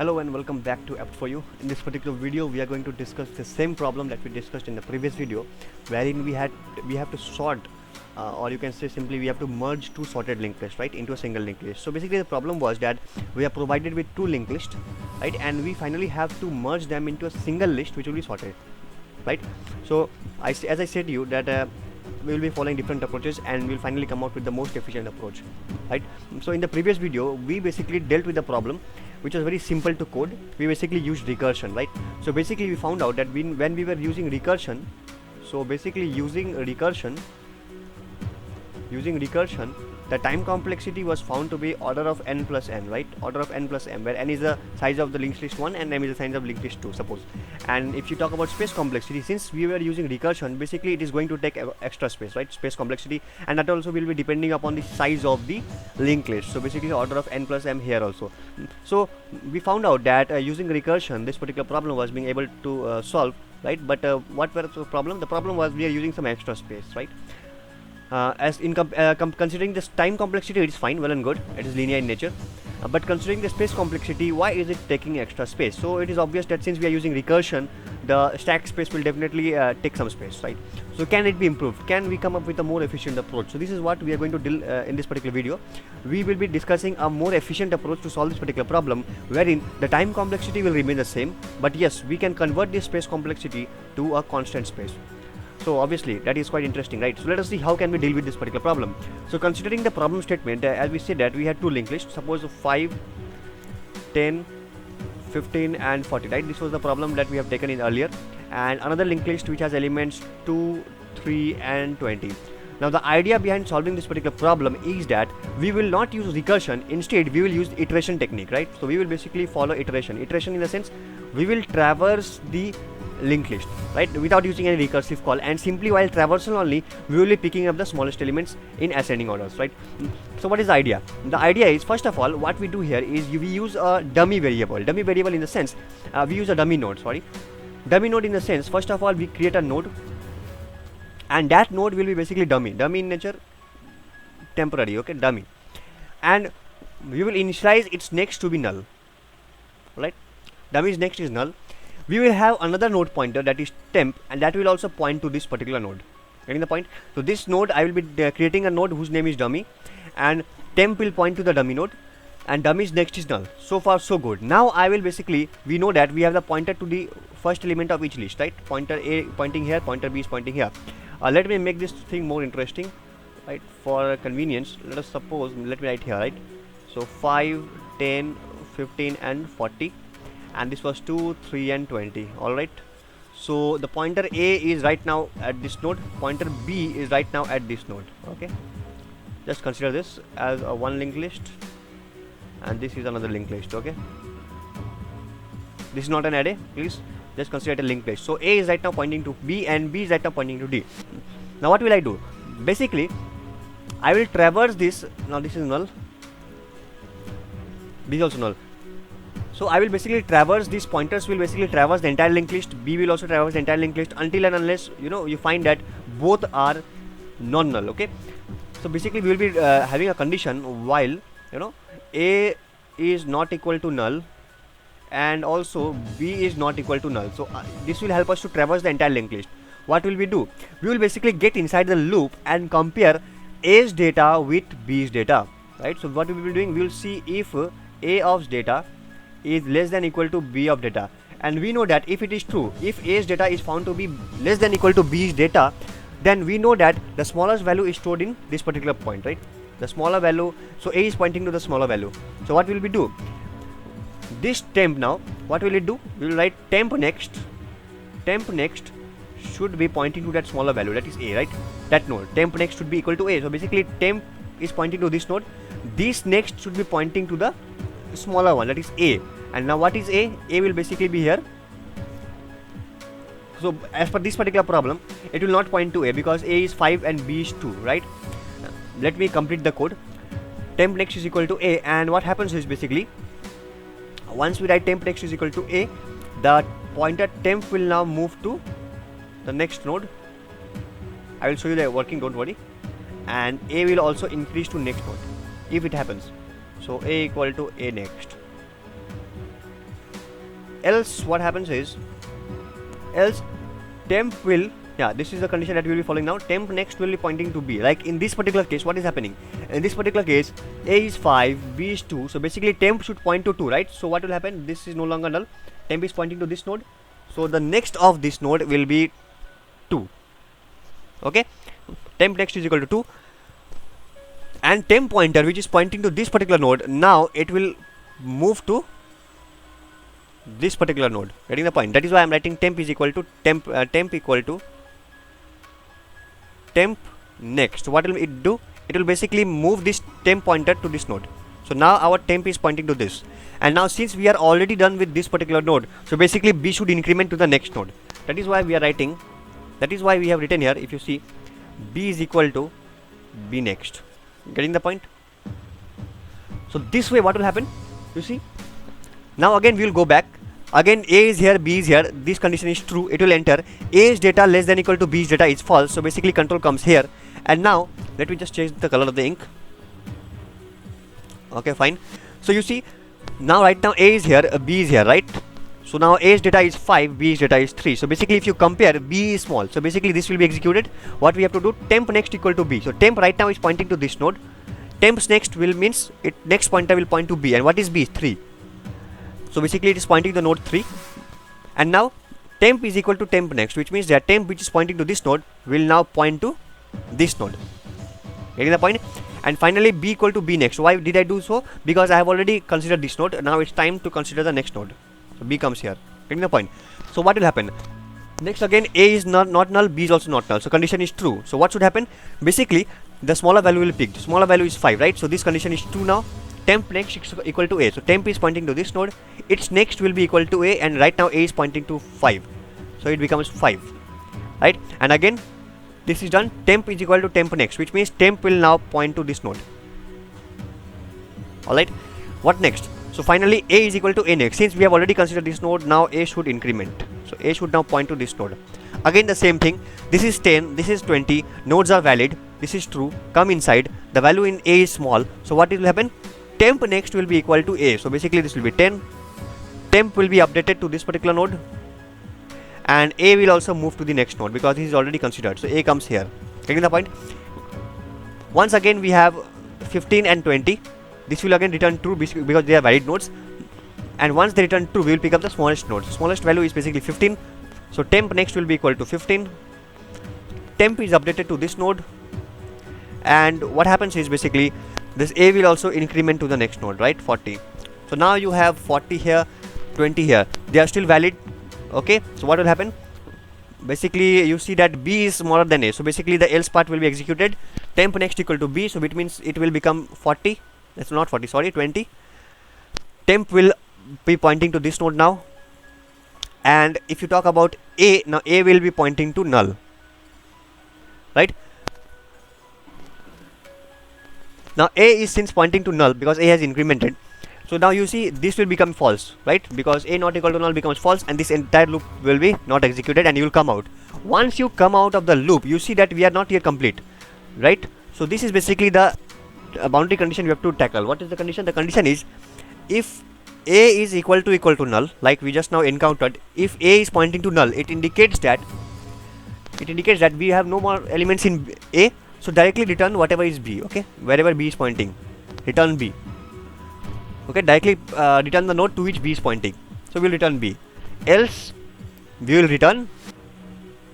Hello and welcome back to Apt4U. In this particular video, we are going to discuss the same problem that we discussed in the previous video, wherein we have to sort, or you can say simply we have to merge two sorted linked lists, right, into a single linked list. So basically, the problem was that we are provided with two linked lists, right, and we finally have to merge them into a single list which will be sorted, right. So as I said to you that we will be following different approaches and we'll finally come out with the most efficient approach, right. So in the previous video, we basically dealt with the problem which was very simple to code. We basically used recursion, right. So basically we found out that when we were using recursion, using recursion, the time complexity was found to be order of n plus m, right, order of n plus m, where n is the size of the linked list 1 and m is the size of linked list 2, suppose. And if you talk about space complexity, since we were using recursion, basically it is going to take extra space, right, space complexity, and that also will be depending upon the size of the linked list. So basically order of n plus m here also. So we found out that using recursion, this particular problem was being able to solve, right. But what was the problem? The problem was we are using some extra space, right. Considering this time complexity, it is fine, well and good, it is linear in nature, but considering the space complexity, why is it taking extra space? So it is obvious that since we are using recursion, the stack space will definitely take some space, right. So can it be improved? Can we come up with a more efficient approach? So this is what we are going to deal in this particular video. We will be discussing a more efficient approach to solve this particular problem, wherein the time complexity will remain the same, but yes, we can convert this space complexity to a constant space. So obviously that is quite interesting, right. So let us see how can we deal with this particular problem. So considering the problem statement, as we said that we had two linked lists, suppose 5, 10, 15 and 40, right. This was the problem that we have taken in earlier, and another linked list which has elements 2, 3 and 20. Now the idea behind solving this particular problem is that we will not use recursion, instead we will use iteration technique, right. So we will basically follow iteration in the sense we will traverse the linked list, right, without using any recursive call, and simply while traversal only we will be picking up the smallest elements in ascending orders, right. So what is the idea? The idea is, first of all, what we do here is we use a dummy variable in the sense we use a dummy node in the sense, first of all, we create a node, and that node will be basically dummy in nature, temporary, okay, dummy, and we will initialize its next to be null, right. Dummy's next is null. We will have another node pointer that is temp, and that will also point to this particular node. Getting the point? So this node, I will be creating a node whose name is dummy, and temp will point to the dummy node, and dummy's next is null. So far so good. Now I will basically, we know that we have the pointer to the first element of each list, right. Pointer A pointing here, pointer B is pointing here. Let me make this thing more interesting, right, for convenience. Let us suppose, let me write here, right. So 5, 10, 15 and 40, and this was 2, 3 and 20. Alright, so the pointer A is right now at this node, pointer B is right now at this node. Okay, just consider this as a one linked list, and this is another linked list. Okay, this is not an array, please just consider it a linked list. So A is right now pointing to B and B is right now pointing to D. Now what will I do? Basically I will traverse this. Now this is null, this is also null. So I will basically traverse, these pointers will basically traverse the entire linked list, B will also traverse the entire linked list, until and unless you find that both are non-null. Okay, so basically we will be having a condition while A is not equal to null and also B is not equal to null. So this will help us to traverse the entire linked list. What will we do? We will basically get inside the loop and compare A's data with B's data, right. So what we will be doing, we will see if A of data is less than equal to B of data, and we know that if it is true, if A's data is found to be less than equal to B's data, then we know that the smallest value is stored in this particular point, right, the smaller value. So A is pointing to the smaller value. So what will we do? This temp, now what will it do? We will write temp next should be pointing to that smaller value, that is A, right, that node. Temp next should be equal to A. So basically temp is pointing to this node, this next should be pointing to the smaller one, that is A. And now what is A? A will basically be here. So as per this particular problem, it will not point to A because A is 5 and B is 2, right. Let me complete the code. Temp next is equal to A, and what happens is basically once we write temp next is equal to A, the pointer temp will now move to the next node. I will show you the working, don't worry, and A will also increase to next node if it happens. So A equal to A next. else what happens is, else temp will, yeah, this is the condition that we will be following now. Temp next will be pointing to B. Like in this particular case, what is happening? In this particular case, A is 5, B is 2. So basically temp should point to 2, right? So what will happen? This is no longer null. Temp is pointing to this node. So the next of this node will be 2. Okay? Temp next is equal to 2. And temp pointer, which is pointing to this particular node, now it will move to this particular node. Getting the point? That is why I am writing temp is equal to temp equal to temp next. What will it do? It will basically move this temp pointer to this node. So now our temp is pointing to this, and now since we are already done with this particular node, so basically B should increment to the next node. That is why we are writing, that is why we have written here, if you see, B is equal to B next. Getting the point? So this way what will happen? You see, now again we will go back. Again A is here, B is here. This condition is true. It will enter A's data less than equal to B's data is false. So basically control comes here. And now let me just change the color of the ink. Okay, fine. So you see, now right now A is here, B is here, right? So now A's data is 5, B's data is 3. So basically if you compare, B is small. So basically this will be executed. What we have to do, temp next equal to B. So temp right now is pointing to this node. Temp's next will means it next pointer will point to B. And what is B? 3. So basically it is pointing to node 3. And now temp is equal to temp next, which means that temp which is pointing to this node will now point to this node. Getting the point? And finally B equal to B next. Why did I do so? Because I have already considered this node. Now it's time to consider the next node. So B comes here. Getting the point? So what will happen? Next again A is not null, B is also not null. So condition is true. So what should happen? Basically the smaller value will be picked. Smaller value is 5, right? So this condition is true now. Temp next is equal to A. So temp is pointing to this node. Its next will be equal to A, and right now A is pointing to 5. So it becomes 5. Right? And again this is done. Temp is equal to temp next, which means temp will now point to this node. Alright. What next? So finally A is equal to A next. Since we have already considered this node, now A should increment. So A should now point to this node. Again the same thing. This is 10, this is 20. Nodes are valid. This is true. Come inside. The value in A is small. So what will happen? Temp next will be equal to A. So basically this will be 10. Temp will be updated to this particular node. And A will also move to the next node because this is already considered. So A comes here. Getting the point? Once again we have 15 and 20. This will again return true because they are valid nodes. And once they return true, we will pick up the smallest node. So smallest value is basically 15. So temp next will be equal to 15. Temp is updated to this node. And what happens is basically this A will also increment to the next node, right? 40. So now you have 40 here, 20 here. They are still valid. Okay. So what will happen? Basically you see that B is smaller than A. So basically the else part will be executed. Temp next equal to B. So it means it will become 40. That's not 40, sorry, 20. Temp will be pointing to this node now. And if you talk about A, now A will be pointing to null. Right? Now A is since pointing to null because A has incremented. So now you see this will become false, right? Because A not equal to null becomes false, and this entire loop will be not executed, and you will come out. Once you come out of the loop, you see that we are not yet complete, right? So this is basically the boundary condition you have to tackle. What is the condition? The condition is if A is equal to null, like we just now encountered. If A is pointing to null, it indicates that we have no more elements in A. So directly return whatever is B. Okay, wherever B is pointing, return B. Okay, directly return the node to which B is pointing. So we will return B. Else we will return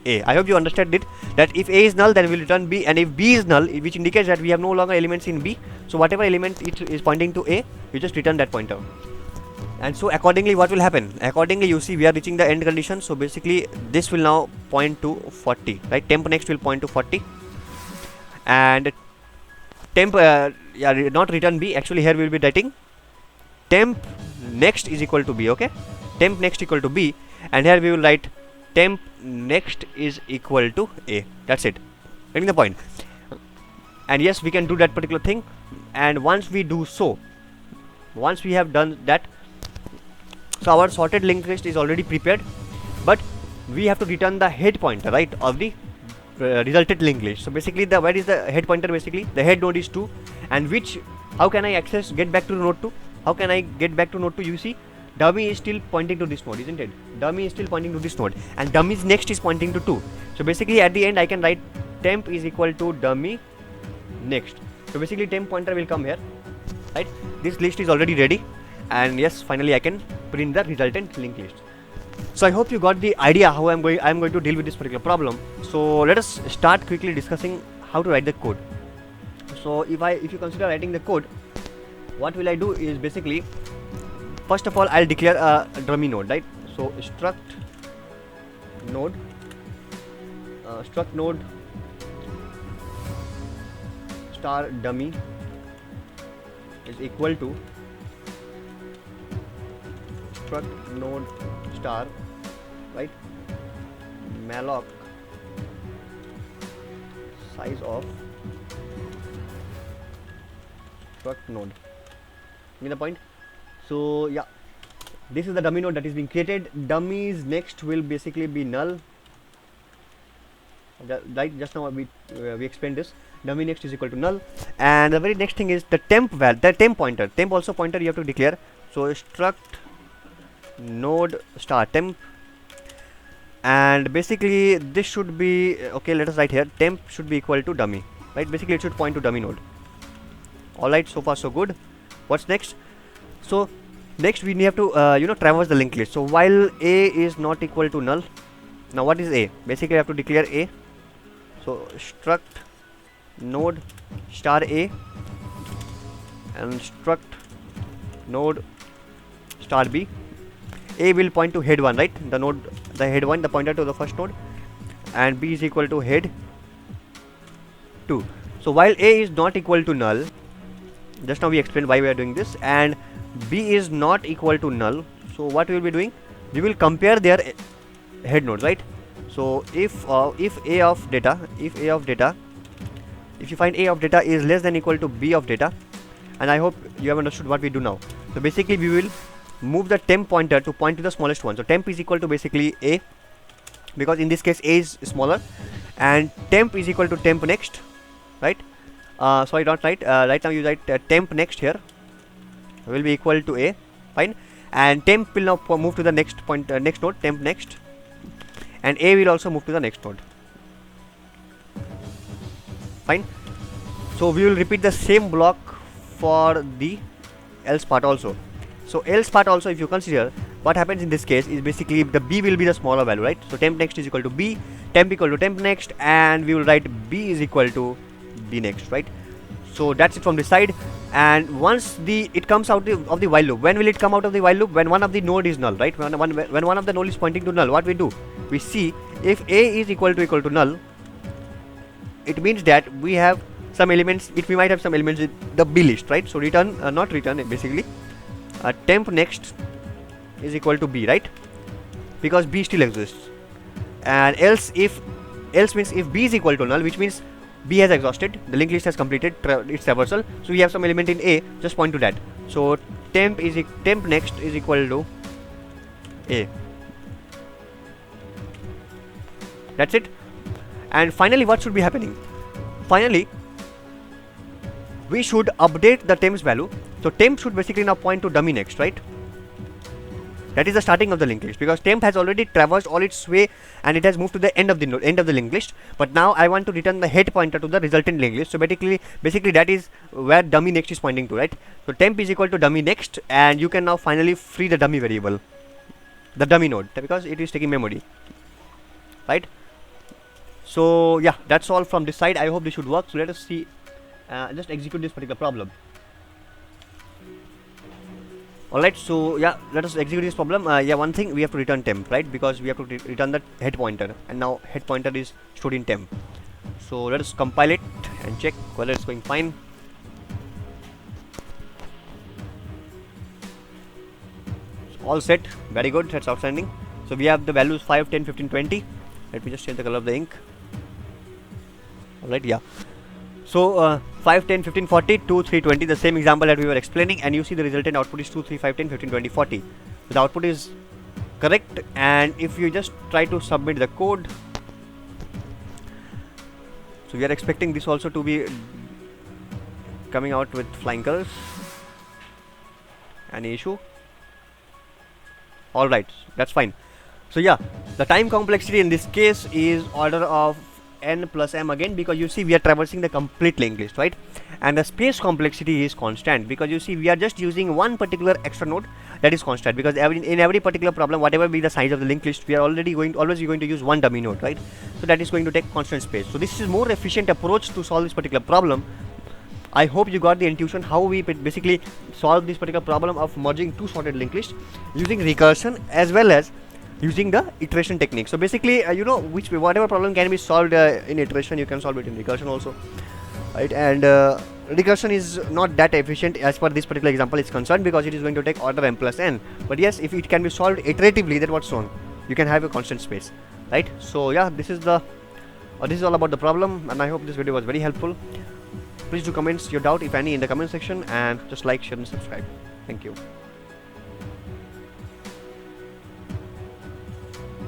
A. I hope you understand it, that if A is null, then we will return B, and if B is null, which indicates that we have no longer elements in B, so whatever element it is pointing to A, we just return that pointer. And so accordingly what will happen? Accordingly you see we are reaching the end condition. So basically this will now point to 40, right? Temp next will point to 40, and temp not return B. Actually here we will be writing temp next is equal to B. Okay, temp next equal to B, and here we will write temp next is equal to A. That's it. Getting the point? And yes, we can do that particular thing. And once we do so, once we have done that, so our sorted linked list is already prepared, but we have to return the head pointer, right, of the resulted linked list. So basically where is the head pointer? Basically the head node is 2, and which, how can I access, get back to node 2? How can I get back to node 2? You see dummy is still pointing to this node, isn't it? Dummy is still pointing to this node, and dummy's next is pointing to 2. So basically at the end I can write temp is equal to dummy next. So basically temp pointer will come here, right? This list is already ready, and yes, finally I can print the resultant linked list. So I hope you got the idea how I'm going to deal with this particular problem. So let us start quickly discussing how to write the code. So if you consider writing the code, what will I do is basically, first of all I'll declare a dummy node, right? So struct node star dummy is equal to struct node star, right, malloc size of struct node. Get the point? So yeah, this is the dummy node that is being created. Dummy's next will basically be null, right? Just now we explained this. Dummy next is equal to null, and the very next thing is the temp pointer. Temp also pointer you have to declare. So struct node star temp, and basically this should be okay. Let us write here temp should be equal to dummy, right? Basically it should point to dummy node. Alright, so far so good. What's next? So next we have to traverse the linked list. So while a is not equal to null, now what is a? Basically I have to declare a. So struct node star a and struct node star b. A will point to head 1, right? The head 1, the pointer to the first node, and b is equal to head 2. So while a is not equal to null, just now we explained why we are doing this, and b is not equal to null, so what we will be doing, we will compare their head nodes, right? So if a of data, if you find a of data is less than equal to b of data, and I hope you have understood what we do now. So basically we will move the temp pointer to point to the smallest one. So temp is equal to basically a, because in this case a is smaller, and temp is equal to temp next, right? Sorry, not right. Right now you write temp next here will be equal to a, fine, and temp will now move to the next point, next node, temp next, and a will also move to the next node, fine. So we will repeat the same block for the else part also. So else part also, if you consider, what happens in this case is basically the b will be the smaller value, right? So temp next is equal to b, temp equal to temp next, and we will write b is equal to b next, right? So that's it from this side. And once it comes out of the while loop, when will it come out of the while loop? When one of the node is null, right? When one of the node is pointing to null, what we do? We see if a is equal to null, it means that we have some elements, we might have some elements in the b list, right? So return, not return, basically temp next is equal to b, right? Because b still exists. And else means if b is equal to null, which means b has exhausted, the linked list has completed its traversal, so we have some element in a, just point to that. So temp next is equal to a. That's it. And finally, what should be happening? Finally, we should update the temp's value. So temp should basically now point to dummy next, right? That is the starting of the linked list, because temp has already traversed all its way and it has moved to the end of the linked list. But now I want to return the head pointer to the resultant linked list. So basically that is where dummy next is pointing to, right? So temp is equal to dummy next, and you can now finally free the dummy variable, the dummy node, because it is taking memory, right? So yeah, that's all from this side. I hope this should work. So let us see, just execute this particular problem. Alright, so yeah, let us execute this problem. Yeah, one thing, we have to return temp, right? Because we have to return the head pointer, and now head pointer is stored in temp. So let us compile it and check whether it's going fine. All set, very good, that's outstanding. So we have the values 5, 10, 15, 20. Let me just change the color of the ink. Alright, yeah. So 5, 10, 15, 40, 2, 3, 20, the same example that we were explaining, and you see the resultant output is 2, 3, 5, 10, 15, 20, 40. So the output is correct, and if you just try to submit the code, so we are expecting this also to be coming out with flying colors. Any issue? Alright, that's fine. So yeah, the time complexity in this case is order of n plus m again, because you see we are traversing the complete linked list, right? And the space complexity is constant, because you see we are just using one particular extra node that is constant, because in every particular problem, whatever be the size of the linked list, we are always going to use one dummy node, right? So that is going to take constant space. So this is more efficient approach to solve this particular problem. I hope you got the intuition how we basically solve this particular problem of merging two sorted linked lists using recursion as well as using the iteration technique. So basically, whatever problem can be solved in iteration, you can solve it in recursion also, right? And recursion is not that efficient as per this particular example is concerned, because it is going to take order m plus n. But yes, if it can be solved iteratively, then what's wrong? You can have a constant space, right? So yeah, this is all about the problem, and I hope this video was very helpful. Please do comment your doubt if any in the comment section, and just like, share and subscribe. Thank you.